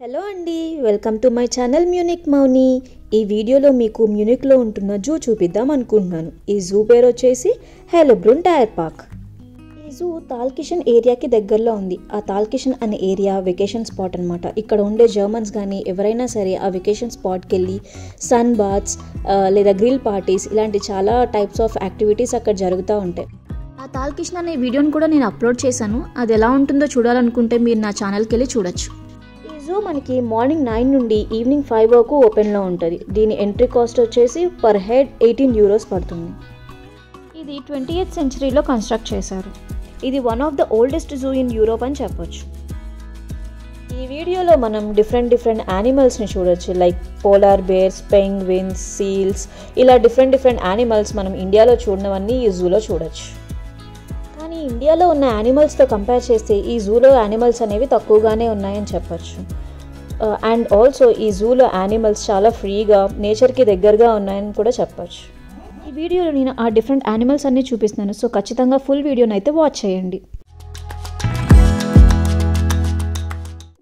Hello అండి, welcome to my channel మ్యూనిక్ మౌని. ఈ వీడియోలో మీకు మ్యూనిక్లో ఉంటున్న జూ చూపిద్దాం అనుకుంటున్నాను. ఈ జూ పేరు వచ్చేసి హెల్బ్రూన్ టైర్ పార్క్. ఈ జూ తాల్కిషన్ ఏరియాకి దగ్గరలో ఉంది. ఆ తాల్కిషన్ అనే ఏరియా వెకేషన్ స్పాట్ అనమాట. ఇక్కడ ఉండే జర్మన్స్ కానీ ఎవరైనా సరే ఆ వెకేషన్ స్పాట్కి వెళ్ళి సన్ బాత్స్ లేదా గ్రిల్ పార్టీస్ ఇలాంటి చాలా టైప్స్ ఆఫ్ యాక్టివిటీస్ అక్కడ జరుగుతూ ఉంటాయి. ఆ తాల్కిషన్ అనే వీడియోని కూడా నేను అప్లోడ్ చేశాను. అది ఎలా ఉంటుందో చూడాలనుకుంటే మీరు నా ఛానల్కి వెళ్ళి చూడొచ్చు. జూ మనకి మార్నింగ్ 9 నుండి ఈవినింగ్ 5 వరకు ఓపెన్లో ఉంటుంది. దీని ఎంట్రీ కాస్ట్ వచ్చేసి పర్ హెడ్ €18 పడుతుంది. ఇది 20th సెంచరీలో కన్స్ట్రక్ట్ చేశారు. ఇది one of the oldest zoo in Europe అని చెప్పొచ్చు. ఈ వీడియోలో మనం డిఫరెంట్ యానిమల్స్ని చూడొచ్చు. Like polar bears, penguins, seals, ఇలా డిఫరెంట్ యానిమల్స్ మనం ఇండియాలో చూడనివన్నీ ఈ జూలో చూడొచ్చు. కానీ ఇండియాలో ఉన్న యానిమల్స్తో కంపేర్ చేస్తే ఈ జూలో యానిమల్స్ అనేవి తక్కువగానే ఉన్నాయని చెప్పచ్చు. అండ్ ఆల్సో ఈ జూలో యానిమల్స్ చాలా ఫ్రీగా నేచర్కి దగ్గరగా ఉన్నాయని కూడా చెప్పచ్చు. ఈ వీడియోలో నేను ఆ డిఫరెంట్ యానిమల్స్ అన్నీ చూపిస్తున్నాను. సో ఖచ్చితంగా ఫుల్ వీడియోని అయితే వాచ్ చేయండి.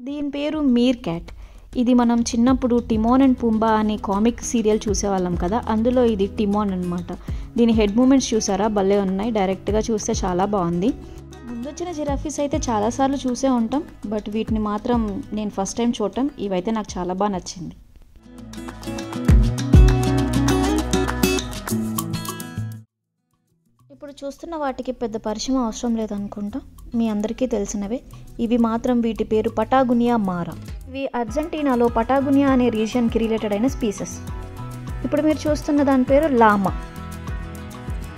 దీని పేరు మీర్ క్యాట్. ఇది మనం చిన్నప్పుడు టిమోన్ అండ్ పుంబా అనే కామిక్ సీరియల్ చూసేవాళ్ళం కదా, అందులో ఇది టిమోన్ అనమాట. దీని హెడ్ మూమెంట్స్ చూసారా, భలే ఉన్నాయి. డైరెక్ట్గా చూస్తే చాలా బాగుంది. ముందొచ్చిన జిరాఫీస్ అయితే చాలాసార్లు చూసే ఉంటాం, బట్ వీటిని మాత్రం నేను ఫస్ట్ టైం చూడటం. ఇవైతే నాకు చాలా బాగా నచ్చింది. ఇప్పుడు చూస్తున్న వాటికి పెద్ద పరిచయం అవసరం లేదనుకుంటా, మీ అందరికీ తెలిసినవే. ఇవి మాత్రం వీటి పేరు పటాగునియా మారా. ఇవి అర్జెంటీనాలో పటాగునియా అనే రీజియన్కి రిలేటెడ్ అయిన స్పీసెస్. ఇప్పుడు మీరు చూస్తున్న దాని పేరు లామా.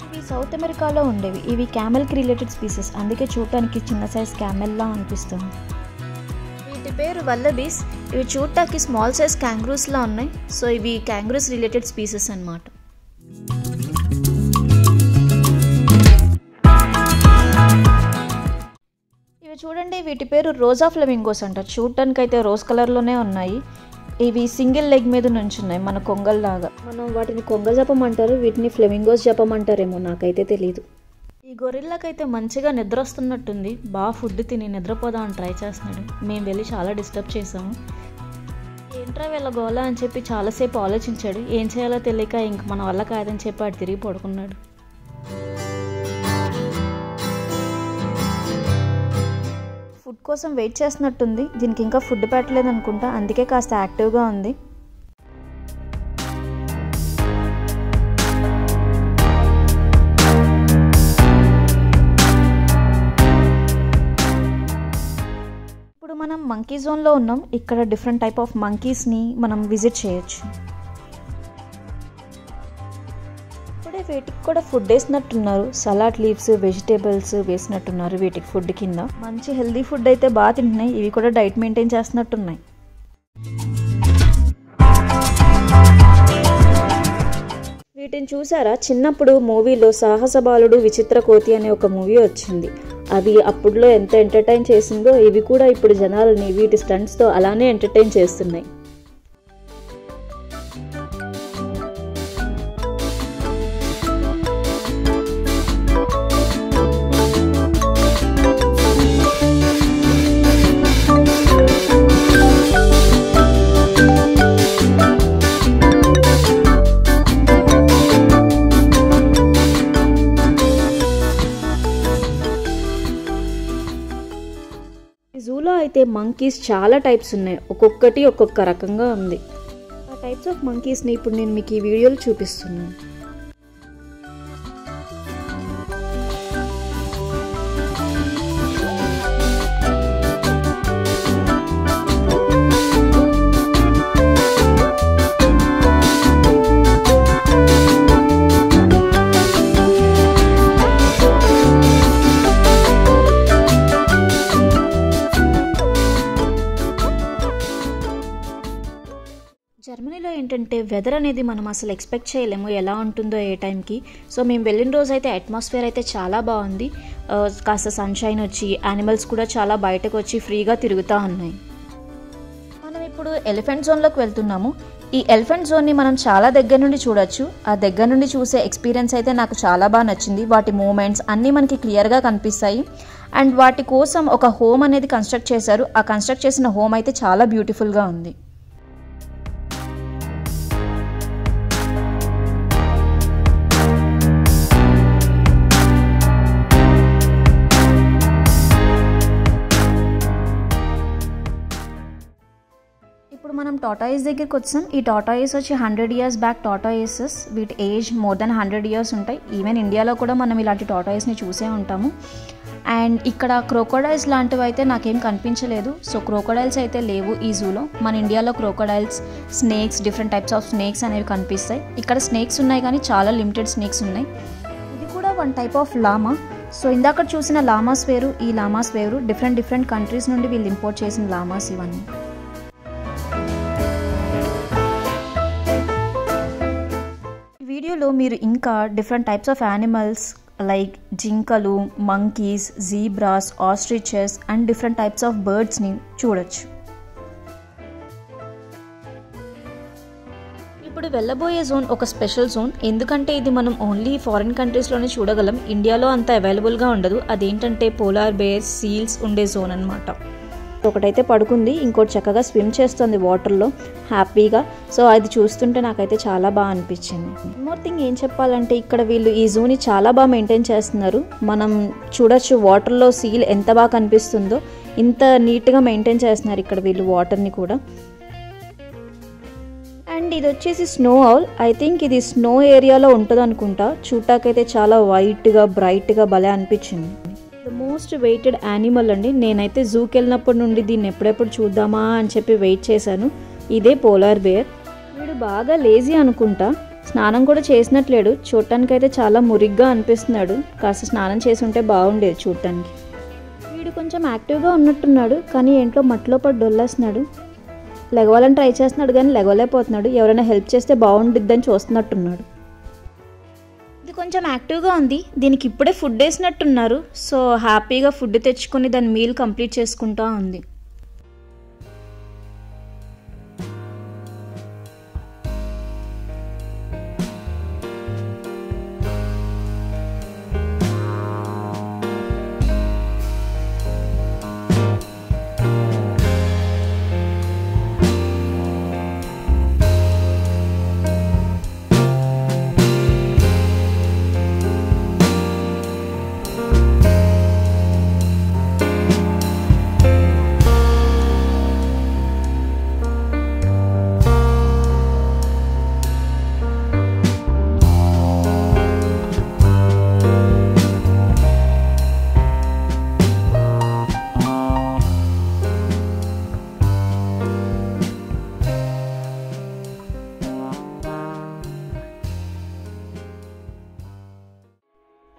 ఇవి సౌత్ అమెరికాలో ఉండేవి. ఇవి క్యామెల్కి రిలేటెడ్ స్పీసెస్, అందుకే చూడటానికి చిన్న సైజ్ క్యామెల్లా అనిపిస్తుంది. వీటి పేరు వల్లబీస్. ఇవి చూడటానికి స్మాల్ సైజ్ క్యాంగ్రూస్లా ఉన్నాయి. సో ఇవి క్యాంగ్రూస్ రిలేటెడ్ స్పీసెస్ అన్నమాట. చూడండి, వీటి పేరు రోజా ఫ్లెమింగోస్ అంటారు. చూడటానికి అయితే రోజ్ కలర్లోనే ఉన్నాయి. ఇవి సింగిల్ లెగ్ మీద నుంచున్నాయి, మన కొంగల్లాగా. మనం వాటిని కొంగ జపం అంటారు, వీటిని ఫ్లెమింగోస్ జపం అంటారేమో, నాకైతే తెలీదు. ఈ గొరిల్లాకైతే మంచిగా నిద్ర వస్తున్నట్టుంది. బాగా ఫుడ్ తిని నిద్రపోదామని ట్రై చేస్తున్నాడు. మేము వెళ్ళి చాలా డిస్టర్బ్ చేసాము. ఏంట్రా వీళ్ళ గోళ అని చెప్పి చాలాసేపు ఆలోచించాడు. ఏం చేయాలో తెలియక ఇంక మన వల్ల కాదని చెప్పి వాడు తిరిగి పడుకున్నాడు. ఫుడ్ కోసం వెయిట్ చేస్తున్నట్టుంది. దీనికి ఇంకా ఫుడ్ పెట్టలేదు అనుకుంటా, అందుకే కాస్త యాక్టివ్గా ఉంది. ఇప్పుడు మనం మంకీ జోన్లో ఉన్నాం. ఇక్కడ డిఫరెంట్ టైప్ ఆఫ్ మంకీస్ని మనం విజిట్ చేయొచ్చు. వీటికి కూడా ఫుడ్ వేసినట్టున్నారు. సలాడ్ లీవ్స్, వెజిటేబుల్స్ వేసినట్టున్నారు వీటికి ఫుడ్ కింద. మంచి హెల్దీ ఫుడ్ అయితే బాగా తింటున్నాయి. ఇవి కూడా డైట్ మెయింటైన్ చేస్తున్నట్టున్నాయి. వీటిని చూసారా, చిన్నప్పుడు మూవీలో సాహస బాలుడు విచిత్ర కోతి అనే ఒక మూవీ వచ్చింది. అవి అప్పుడులో ఎంత ఎంటర్టైన్ చేసిందో, ఇవి కూడా ఇప్పుడు జనాలని వీటి స్టంట్స్తో అలానే ఎంటర్టైన్ చేస్తున్నాయి. జూలో అయితే మంకీస్ చాలా టైప్స్ ఉన్నాయి. ఒక్కొక్కటి ఒక్కొక్క రకంగా ఉంది. ఆ టైప్స్ ఆఫ్ మంకీస్ని ఇప్పుడు నేను మీకు ఈ వీడియోలో చూపిస్తున్నాను. జర్మనీలో ఏంటంటే వెదర్ అనేది మనం అసలు ఎక్స్పెక్ట్ చేయలేము ఎలా ఉంటుందో ఏ టైంకి. సో మేము వెళ్ళిన రోజు అయితే అట్మాస్ఫియర్ అయితే చాలా బాగుంది. కాస్త సన్షైన్ వచ్చి యానిమల్స్ కూడా చాలా బయటకు వచ్చి ఫ్రీగా తిరుగుతూ ఉన్నాయి. మనం ఇప్పుడు ఎలిఫెంట్ జోన్లోకి వెళ్తున్నాము. ఈ ఎలిఫెంట్ జోన్ని మనం చాలా దగ్గర నుండి చూడొచ్చు. ఆ దగ్గర నుండి చూసే ఎక్స్పీరియన్స్ అయితే నాకు చాలా బాగా నచ్చింది. వాటి మూమెంట్స్ అన్నీ మనకి క్లియర్గా కనిపిస్తాయి. అండ్ వాటి కోసం ఒక హోమ్ అనేది కన్స్ట్రక్ట్ చేశారు. ఆ కన్స్ట్రక్ట్ చేసిన హోమ్ అయితే చాలా బ్యూటిఫుల్గా ఉంది. ఇప్పుడు మనం టాటాయిస్ దగ్గరికి వచ్చాం. ఈ టాటాయిస్ వచ్చి 100 years బ్యాక్ టాటాయిసెస్. వీటి ఏజ్ మోర్ దెన్ 100 years ఉంటాయి. ఈవెన్ ఇండియాలో కూడా మనం ఇలాంటి టాటాయిస్ని చూసే ఉంటాము. అండ్ ఇక్కడ క్రోకోడైల్స్ లాంటివి అయితే నాకేం కనిపించలేదు. సో క్రోకోడైల్స్ అయితే లేవు ఈ జూలో. మన ఇండియాలో crocodiles, snakes, different types of snakes అనేవి కనిపిస్తాయి. ఇక్కడ స్నేక్స్ ఉన్నాయి కానీ చాలా లిమిటెడ్ స్నేక్స్ ఉన్నాయి. ఇది కూడా వన్ టైప్ ఆఫ్ లామా. సో ఇందాక చూసిన లామాస్ వేరు, ఈ లామాస్ వేరు. డిఫరెంట్ కంట్రీస్ నుండి వీళ్ళు ఇంపోర్ట్ చేసిన లామాస్ ఇవన్నీ. వీడియోలో మీరు ఇంకా different types of animals like జింకలు, monkeys, zebras, ostriches and different types of బర్డ్స్ని చూడొచ్చు. ఇప్పుడు వెళ్ళబోయే జోన్ ఒక స్పెషల్ జోన్. ఎందుకంటే ఇది మనం ఓన్లీ ఫారిన్ కంట్రీస్లోనే చూడగలం. ఇండియాలో అంత అవైలబుల్గా ఉండదు. అదేంటంటే పోలార్ బేర్స్, సీల్స్ ఉండే జోన్ అనమాట. ఒకటైతే పడుకుంది, ఇంకోటి చక్కగా స్విమ్ చేస్తుంది వాటర్లో హ్యాపీగా. సో అది చూస్తుంటే నాకైతే చాలా బాగా అనిపించింది. మోర్ థింగ్ ఏం చెప్పాలంటే ఇక్కడ వీళ్ళు ఈ జూని చాలా బాగా మెయింటైన్ చేస్తున్నారు. మనం చూడొచ్చు వాటర్లో సీల్ ఎంత బాగా కనిపిస్తుందో. ఇంత నీట్గా మెయింటైన్ చేస్తున్నారు ఇక్కడ వీళ్ళు వాటర్ని కూడా. అండ్ ఇది వచ్చేసి స్నో ఔల్. ఐ థింక్ ఇది స్నో ఏరియాలో ఉంటుంది అనుకుంటా. చూడటాకైతే చాలా వైట్గా బ్రైట్గా భలే అనిపించింది. ద మోస్ట్ వెయిటెడ్ యానిమల్ అండి. నేనైతే జూకి వెళ్ళినప్పటి నుండి దీన్ని ఎప్పుడెప్పుడు చూద్దామా అని చెప్పి వెయిట్ చేశాను. ఇదే పోలార్ బేర్. వీడు బాగా లేజీ అనుకుంటా. స్నానం కూడా చేసినట్లేడు. చూడటానికైతే చాలా మురిగ్గా అనిపిస్తున్నాడు. కాస్త స్నానం చేసి ఉంటే బాగుండేది చూడటానికి. వీడు కొంచెం యాక్టివ్గా ఉన్నట్టున్నాడు, కానీ ఏంటో మట్టిలో పడి డొల్లేస్తున్నాడు. లెగవాలని ట్రై చేస్తున్నాడు కానీ లెగవలేకపోతున్నాడు. ఎవరైనా హెల్ప్ చేస్తే బాగుండిద్దని చూస్తున్నట్టున్నాడు. ఇది కొంచెం యాక్టివ్గా ఉంది. దీనికి ఇప్పుడే ఫుడ్ వేసినట్టున్నారు. సో హ్యాపీగా ఫుడ్ తెచ్చుకొని దాని మీల్ కంప్లీట్ చేసుకుంటా ఉంది.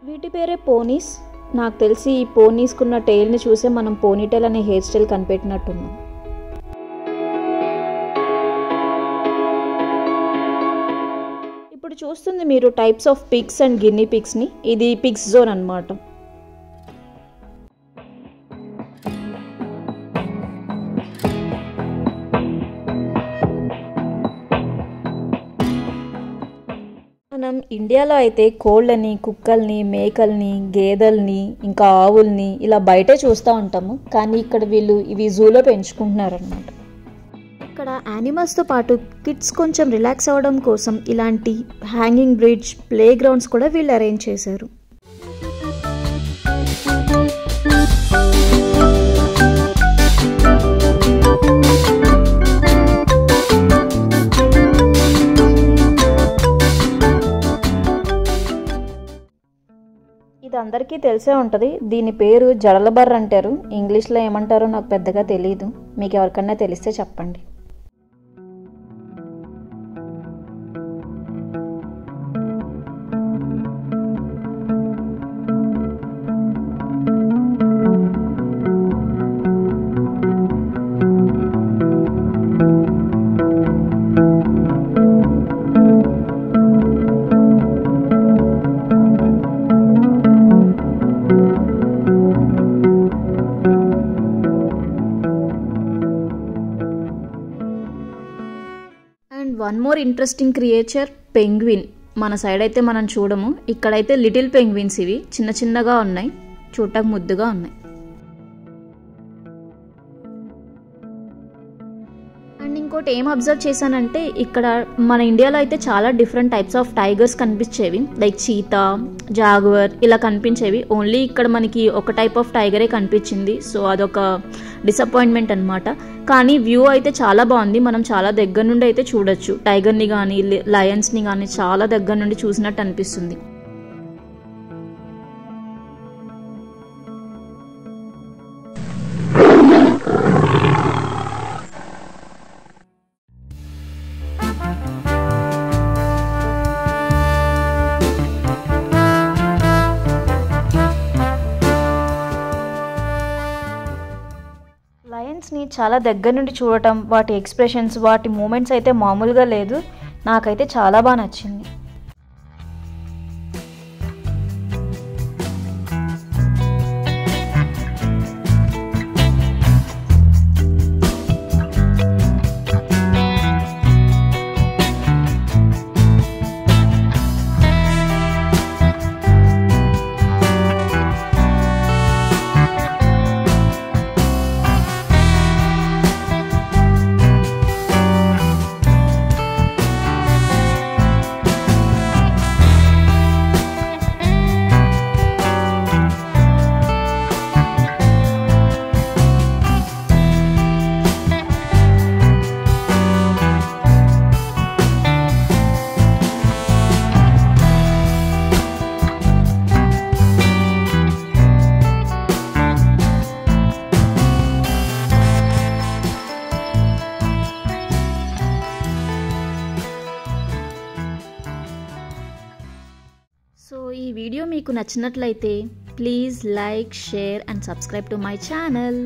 వీటి పేరే పోనీస్. నాకు తెలిసి ఈ పోనీస్కున్న టైల్ని చూసే మనం పోనీటైల్ అనే హెయిర్ స్టైల్ కనిపెట్టినట్టున్నాం. ఇప్పుడు చూస్తుంది మీరు types of pigs and guinea పిగ్స్ని. ఇది పిగ్స్ జోన్ అన్నమాట. మనం ఇండియాలో అయితే కోళ్ళని, కుక్కల్ని, మేకల్ని, గేదెల్ని, ఇంకా ఆవుల్ని ఇలా బయటే చూస్తూ ఉంటాము. కానీ ఇక్కడ వీళ్ళు ఇవి జూలో పెంచుకుంటున్నారు అన్నమాట. ఇక్కడ యానిమల్స్తో పాటు కిడ్స్ కొంచెం రిలాక్స్ అవ్వడం కోసం ఇలాంటి హ్యాంగింగ్ బ్రిడ్జ్, ప్లే గ్రౌండ్స్ కూడా వీళ్ళు అరేంజ్ చేశారు. ఇది అందరికీ తెలిసే ఉంటుంది. దీని పేరు జడలబర్ర అంటారు. ఇంగ్లీష్లో ఏమంటారో నాకు పెద్దగా తెలియదు. మీకు ఎవరికన్నా తెలిస్తే చెప్పండి. And one more interesting creature penguin. మన సైడ్ అయితే మనం చూడము, ఇక్కడైతే లిటిల్ పెంగ్విన్స్. ఇవి చిన్న చిన్నగా ఉన్నాయి, చూడటానికి ముద్దుగా ఉన్నాయి. అండ్ ఇంకోటి ఏం అబ్జర్వ్ చేశానంటే, ఇక్కడ మన ఇండియాలో అయితే చాలా డిఫరెంట్ టైప్స్ ఆఫ్ టైగర్స్ కనిపించేవి, లైక్ చీతా, జాగువర్ ఇలా కనిపించేవి. ఓన్లీ ఇక్కడ మనకి ఒక టైప్ ఆఫ్ టైగరే కనిపించింది. సో అదొక డిసప్పాయింట్మెంట్ అనమాట. కానీ వ్యూ అయితే చాలా బాగుంది. మనం చాలా దగ్గర నుండి అయితే చూడొచ్చు. టైగర్ని కానీ లయన్స్ని కానీ చాలా దగ్గర నుండి చూసినట్టు అనిపిస్తుంది. లయన్స్ని చాలా దగ్గర నుండి చూడటం, వాటి ఎక్స్ప్రెషన్స్, వాటి మూమెంట్స్ అయితే మామూలుగా లేదు. నాకైతే చాలా బాగా నచ్చింది. సో ఈ వీడియో మీకు నచ్చినట్లయితే please like, share and subscribe to my channel.